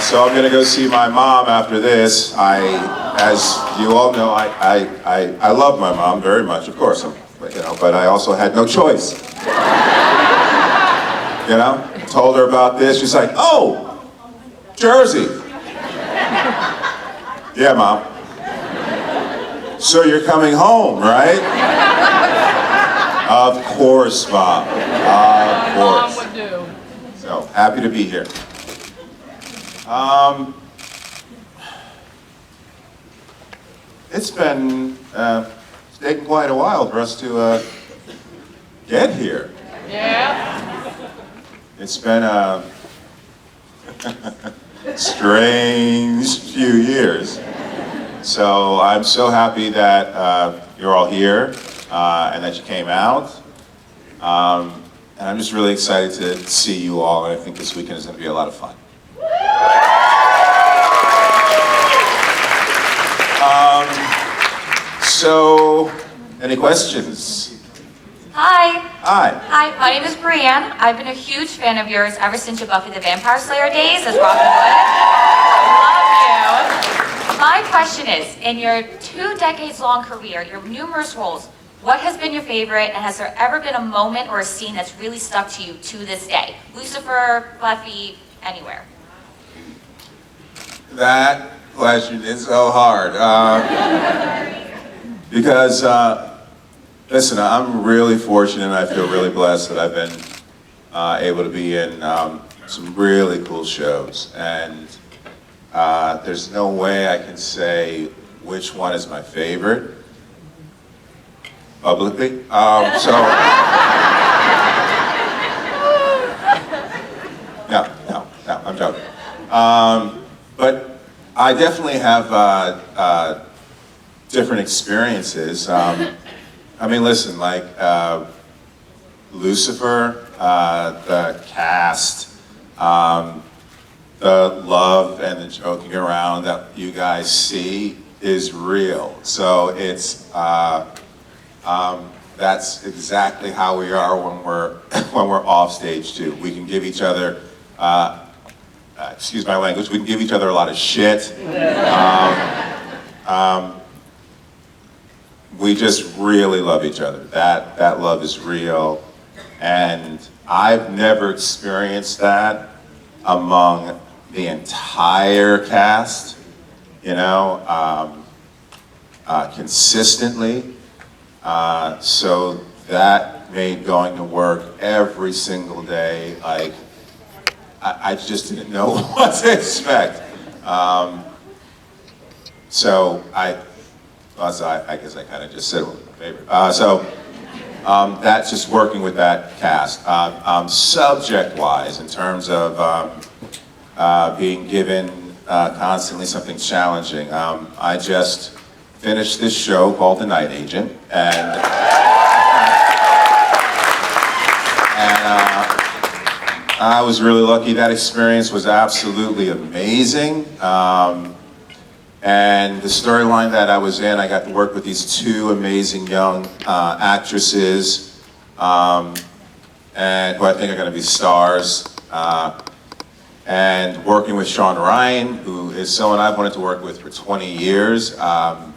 So I'm gonna go see my mom after this. As you all know, I love my mom very much, of course, but I also had no choice. Told her about this, she's like, oh, Jersey. Yeah, Mom. So you're coming home, right? Of course, Mom. Of course. Mom would do. So, happy to be here. It's taken quite a while for us to get here. Yeah. It's been a strange few years. So I'm so happy that you're all here and that you came out. And I'm just really excited to see you all, and I think this weekend is going to be a lot of fun. So, any questions? Hi. Hi. Hi, my name is Brianne. I've been a huge fan of yours ever since your Buffy the Vampire Slayer days as Robin Hood. I love you. My question is, in your 2 decades-long career, your numerous roles, what has been your favorite, and has there ever been a moment or a scene that's really stuck to you to this day? Lucifer, Buffy, anywhere. That question is so hard. Because, listen, I'm really fortunate and I feel really blessed that I've been able to be in some really cool shows. And there's no way I can say which one is my favorite publicly. No, I'm joking. But I definitely have different experiences. I mean, listen, like Lucifer, the cast, the love and the joking around that you guys see is real. So it's that's exactly how we are when we're off stage too. We can give each other, excuse my language, we can give each other a lot of shit. We just really love each other. That love is real, and I've never experienced that among the entire cast, consistently. So that made going to work every single day, like, I just didn't know what to expect. So I guess I kind of just said what was my favorite. That's just working with that cast. Subject-wise, in terms of being given constantly something challenging, I just finished this show called The Night Agent, and I was really lucky. That experience was absolutely amazing. And the storyline that I was in, I got to work with these 2 amazing young actresses, and who I think are going to be stars. And working with Sean Ryan, who is someone I've wanted to work with for 20 years. I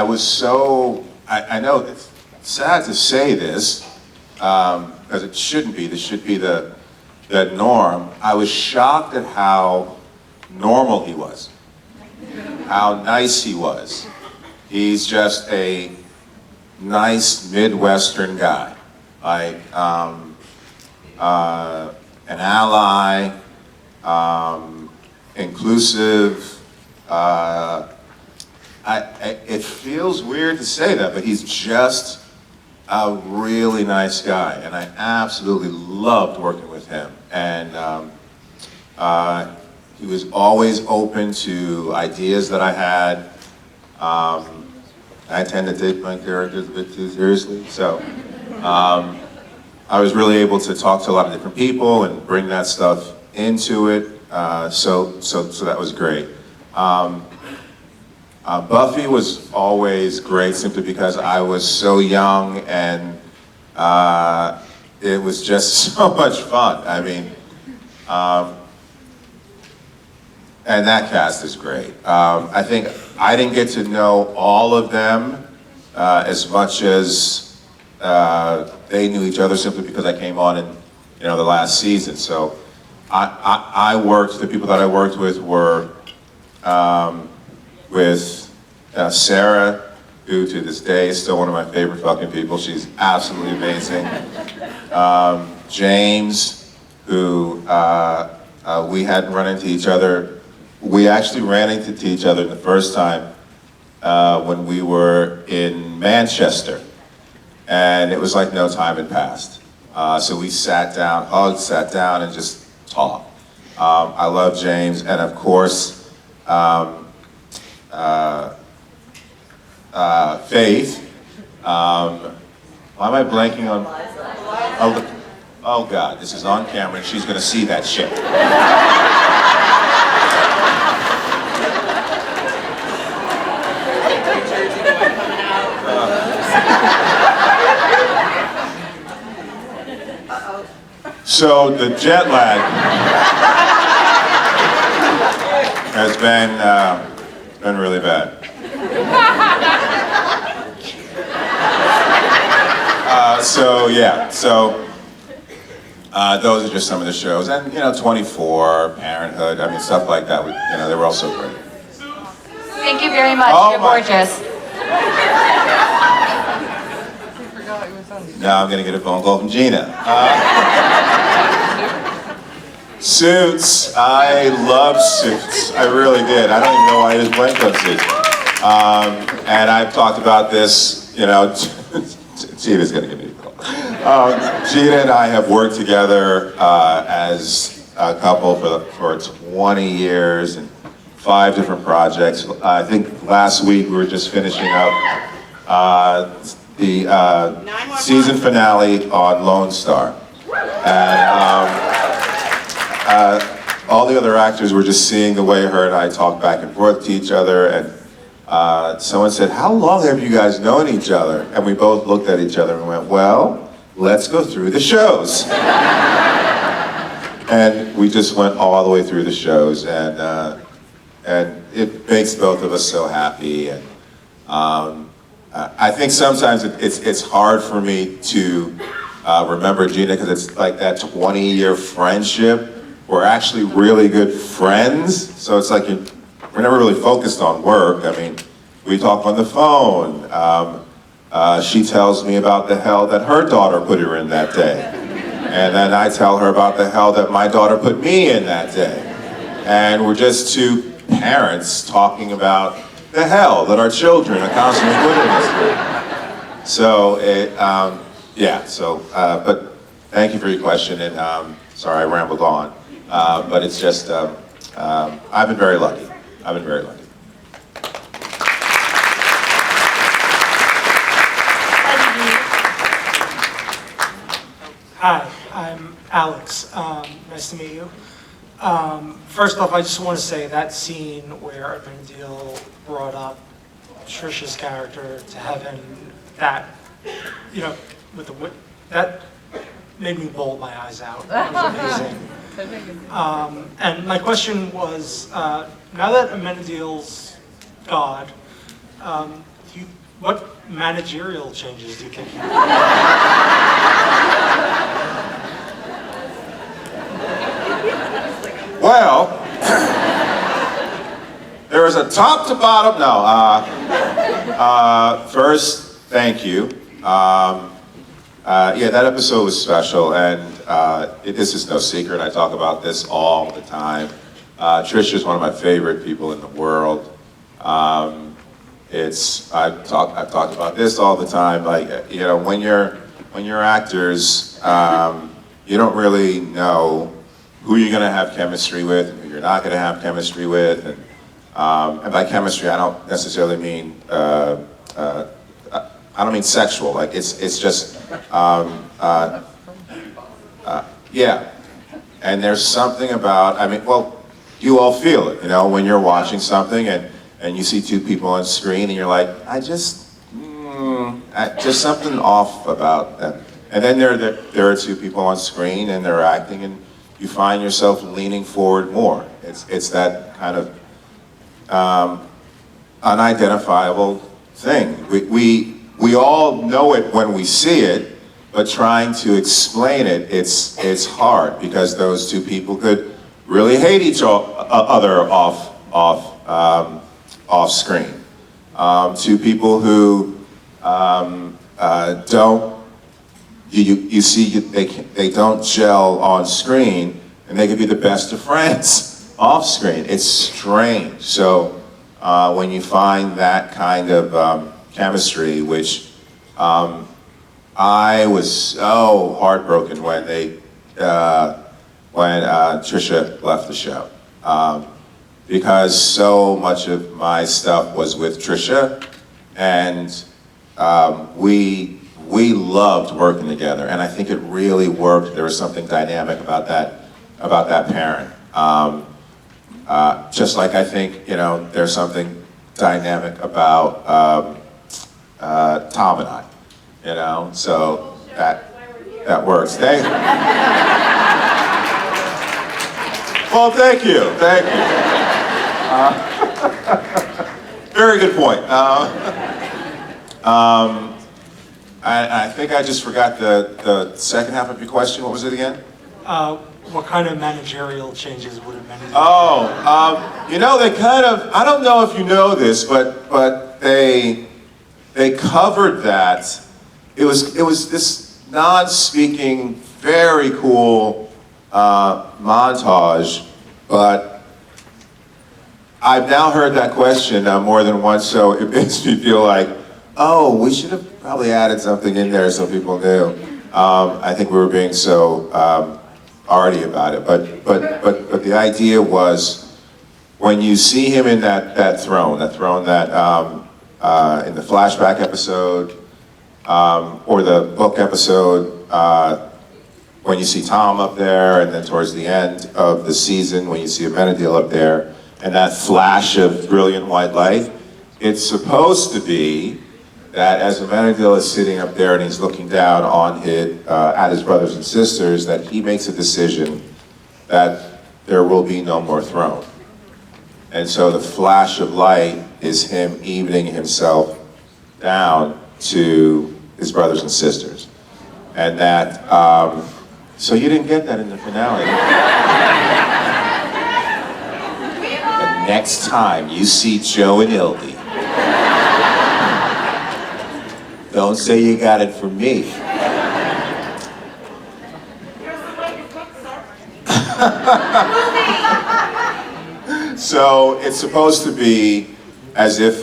was so, I know it's sad to say this, because it shouldn't be. This should be the norm. I was shocked at how normal he was, how nice he was. He's just a nice Midwestern guy, like an ally, inclusive. It feels weird to say that, but he's just a really nice guy, and I absolutely loved working with him. And he was always open to ideas that I had. I tend to take my characters a bit too seriously, so I was really able to talk to a lot of different people and bring that stuff into it. So that was great. Buffy was always great simply because I was so young, and it was just so much fun. I mean, Um, and that cast is great. I think I didn't get to know all of them as much as they knew each other simply because I came on in the last season. So the people that I worked with were with Sarah, who to this day is still one of my favorite fucking people. She's absolutely amazing. James, who we hadn't run into each other. We actually ran into each other the first time when we were in Manchester. And it was like no time had passed. So we sat down and just talked. I love James, and of course, Faith. Why am I blanking on? Oh God, this is on camera, and she's gonna see that shit. So the jet lag has been really bad. Those are just some of the shows, and 24, Parenthood, I mean stuff like that. They were all so great. Thank you very much. You're gorgeous. Now I'm gonna get a phone call from Gina. Suits. I love Suits. I really did. I don't even know why I just blanked on Suits. And I've talked about this. Gina's gonna give me a call. Gina and I have worked together as a couple for 20 years and 5 different projects. I think last week we were just finishing up the season finale on Lone Star. And all the other actors were just seeing the way her and I talk back and forth to each other, and someone said, "How long have you guys known each other?" And we both looked at each other and went, "Well, let's go through the shows." And we just went all the way through the shows, and it makes both of us so happy. And I think sometimes it's hard for me to remember Gina because it's like that 20-year friendship. We're actually really good friends, so it's like we're never really focused on work. I mean, we talk on the phone. She tells me about the hell that her daughter put her in that day. And then I tell her about the hell that my daughter put me in that day. And we're just two parents talking about the hell that our children are constantly putting us through. So, but thank you for your question, and sorry I rambled on. But it's just, I've been very lucky. I've been very lucky. Hi, I'm Alex. Nice to meet you. First off, I just want to say that scene where Abendil brought up Trisha's character to heaven, that, that made me bawl my eyes out. It was amazing. And my question was, now that Amenadiel's God, what managerial changes do you think? Well, there was a top to bottom. First, thank you. That episode was special, and this is no secret. I talk about this all the time. Trisha's one of my favorite people in the world. I've talked about this all the time. Like, when you're actors, you don't really know who you're going to have chemistry with and who you're not going to have chemistry with. And by chemistry, I don't necessarily mean I don't mean sexual. Like it's just yeah. And there's something about, you all feel it, when you're watching something and you see two people on screen and you're like, just something off about them. And then there are two people on screen and they're acting, and you find yourself leaning forward more. It's that kind of unidentifiable thing. We all know it when we see it, but trying to explain it, it's hard because those two people could really hate each other off screen. Two people who don't, you see they don't gel on screen, and they could be the best of friends off screen. It's strange. So when you find that kind of chemistry, which I was so heartbroken when Trisha left the show, because so much of my stuff was with Trisha, and we loved working together, and I think it really worked. There was something dynamic about that pairing. Just like I think, there's something dynamic about Tom and I, so that works. Well, thank you. Very good point. I think I just forgot the second half of your question. What was it again? What kind of managerial changes would have been? They kind of, I don't know if you know this, but they covered that. It was this non-speaking, very cool montage, but I've now heard that question more than once, so it makes me feel like, oh, we should have probably added something in there so people knew. I think we were being so arty about it, but the idea was, when you see him in that throne that in the flashback episode, or the book episode, when you see Tom up there, and then towards the end of the season, when you see Amenadiel up there, and that flash of brilliant white light, it's supposed to be that as Amenadiel is sitting up there and he's looking down on at his brothers and sisters, that he makes a decision that there will be no more throne. And so the flash of light is him evening himself down to his brothers and sisters. And that, so you didn't get that in the finale. And next time you see Joe and Ildy, don't say you got it from me. So it's supposed to be as if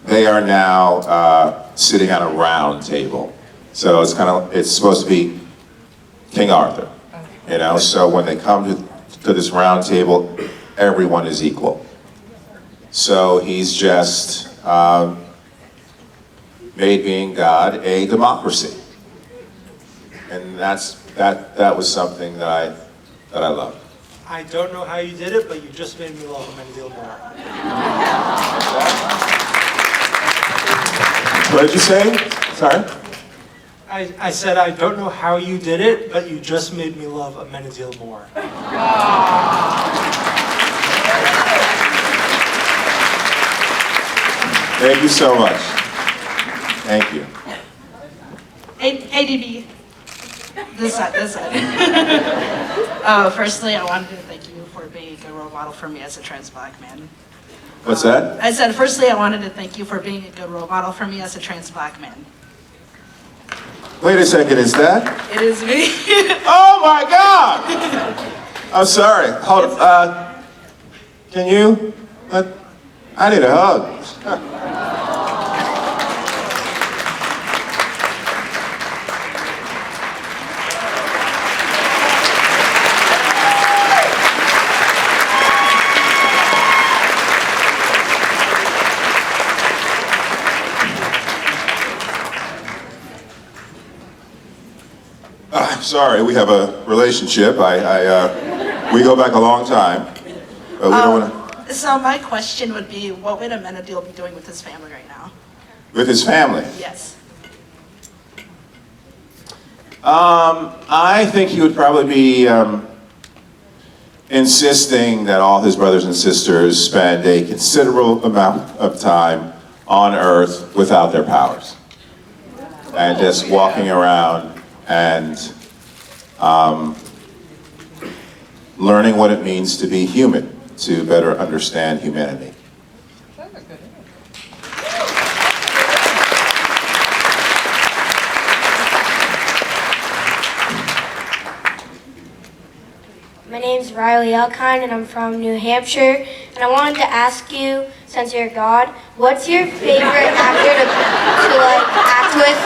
they are now sitting at a round table. So it's supposed to be King Arthur, So when they come to this round table, everyone is equal. So he's just made being God a democracy, and that was something that I loved. I don't know how you did it, but you just made me love Amenadiel more. What did you say? Sorry? I said I don't know how you did it, but you just made me love Amenadiel more. Thank you so much. Thank you. ADB. This side. Firstly, I wanted to thank you for being a good role model for me as a trans black man. What's that? I said, firstly, I wanted to thank you for being a good role model for me as a trans black man. Wait a second, is that? It is me. Oh my God! I'm sorry. Hold on. Can you? I need a hug. I'm sorry, we have a relationship. We go back a long time, but we don't want to. So my question would be, what would Amenadiel be doing with his family right now? With his family? Yes. I think he would probably be insisting that all his brothers and sisters spend a considerable amount of time on Earth without their powers. And just walking around and learning what it means to be human, to better understand humanity. My name's Riley Elkine, and I'm from New Hampshire. And I wanted to ask you, since you're God, what's your favorite actor to like act with?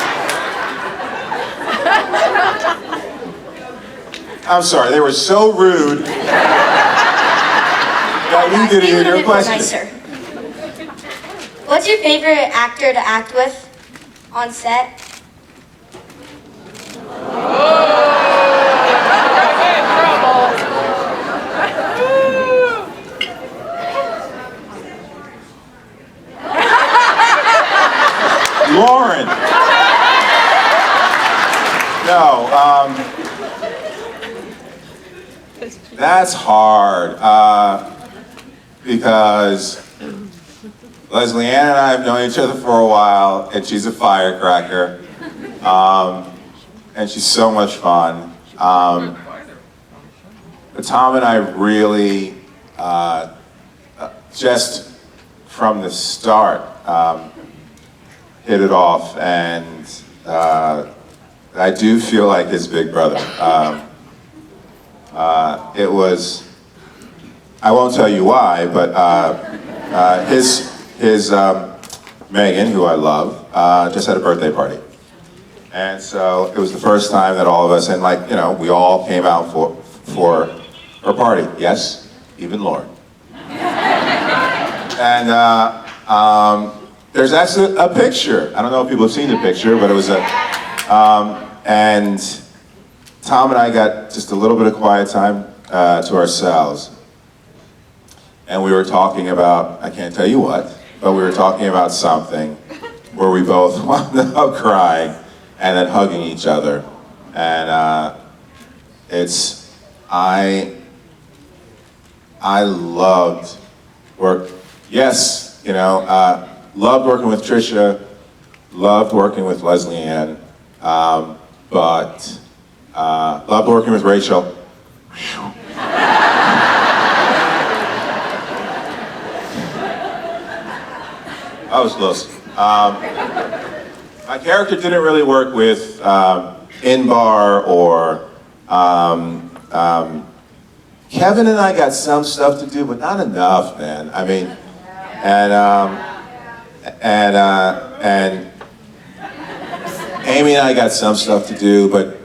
I'm sorry, they were so rude that you didn't hear your question. Nicer. What's your favorite actor to act with on set? Lauren. No, that's hard, because Leslie Ann and I have known each other for a while, and she's a firecracker, and she's so much fun. But Tom and I really, just from the start, hit it off, and I do feel like his big brother. It was, I won't tell you why, but his Megan, who I love, just had a birthday party. And so it was the first time that all of us, and like, you know, we all came out for her party. Yes, even Lauren. And there's actually a picture. I don't know if people have seen the picture, but it was and Tom and I got just a little bit of quiet time to ourselves. And we were talking about, I can't tell you what, but we were talking about something where we both wound up crying and then hugging each other. And I loved work. Yes, you know, loved working with Trisha, loved working with Leslie Ann, but loved working with Rachel. I was close. My character didn't really work with Inbar or Kevin and I got some stuff to do, but not enough, man. I mean, and Amy and I got some stuff to do, but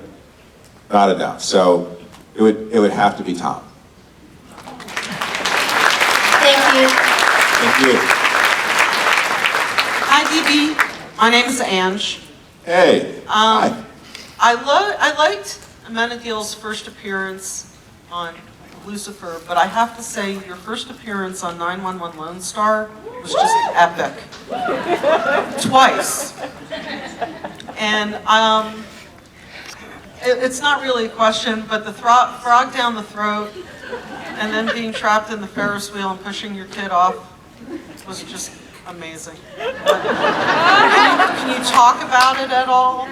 not enough. So it would have to be Tom. Thank you. Thank you. Hi, DB. My name is Ange. Hey. Hi. I liked Amenadiel's first appearance on Lucifer, but I have to say your first appearance on 911 Lone Star was just epic. Twice. And it's not really a question, but the frog down the throat and then being trapped in the Ferris wheel and pushing your kid off was just amazing. Can you talk about it at all?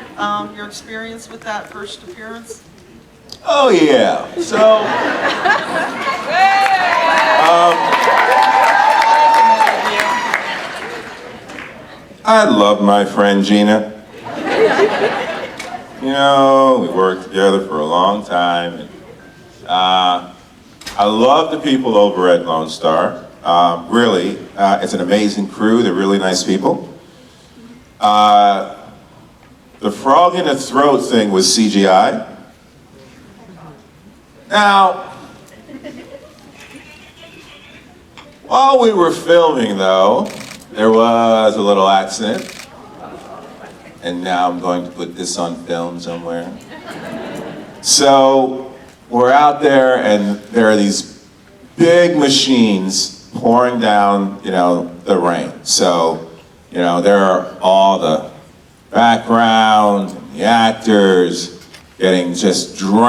Your experience with that first appearance? Oh yeah. So I love my friend Gina. You know, we worked together for a long time. And, I love the people over at Lone Star. Really, it's an amazing crew. They're really nice people. The frog in the throat thing was CGI. Now, while we were filming though, there was a little accident. And now I'm going to put this on film somewhere. So we're out there and there are these big machines pouring down, you know, the rain. So, you know, there are all the background, the actors, getting just drained.